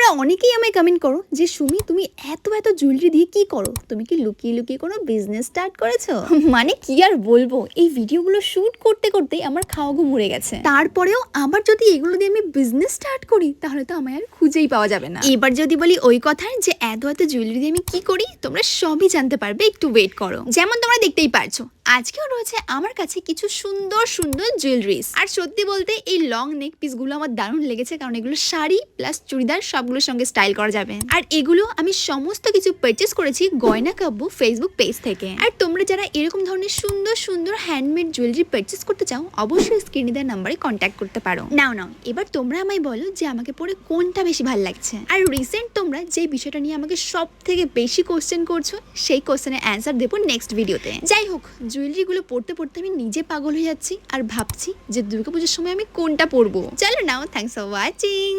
তোমরা অনেকেই আমায় কমেন্ট করো যে সুমি তুমি এত জুয়েলারি দিয়ে কি করো, তুমি কি লুকিয়ে লুকিয়ে কোনো বিজনেস স্টার্ট করেছো? মানে কি আর বলবো, এই ভিডিওগুলো শুট করতে করতেই আমার খাওয়া ঘুম উড়ে গেছে। তারপরেও আবার যদি এগুলো দিয়ে আমি বিজনেস স্টার্ট করি তাহলে তো আমায় আর খুঁজেই পাওয়া যাবে না। এবার যদি বলি ওই কথায় যে এত জুয়েলারি দিয়ে আমি কি করি, তোমরা সবই জানতে পারবে, একটু ওয়েট করো। যেমন তোমরা দেখতেই পারছো আজকেও রয়েছে আমার কাছে কিছু সুন্দর সুন্দর জুয়েলারিস। আর সত্যি বলতে এই লং নেক পিসগুলো আমার দারুণ লেগেছে, কারণ এগুলো শাড়ি প্লাস চুড়িদার সবগুলোর সঙ্গে স্টাইল করা যাবে। আর এগুলো আমি সমস্ত কিছু পারচেস করেছি গয়না কাব্য ফেসবুক পেজ থেকে। আর তোমরা যারা এরকম ধরনের সুন্দর সুন্দর হ্যান্ডমেড জুয়েলারি পারচেস করতে চাও অবশ্যই স্ক্রিনে দেওয়া নাম্বারে কন্ট্যাক্ট করতে পারো। নাও এবার তোমরা আমায় বলো যে আমাকে পরে কোনটা বেশি ভালো লাগছে। আর রিসেন্ট তোমরা যে বিষয়টা নিয়ে আমাকে সব থেকে বেশি কোশ্চেন করছো সেই কোশ্চেনের অ্যান্সার দেবো নেক্সট ভিডিওতে। যাই হোক, জুয়েলারিগুলো পড়তে পড়তে আমি নিজে পাগল হয়ে যাচ্ছি আর ভাবছি যে দুর্গাপুজোর সময় আমি কোনটা পরবো। চলো নাও, থ্যাংকস ফর ওয়াচিং।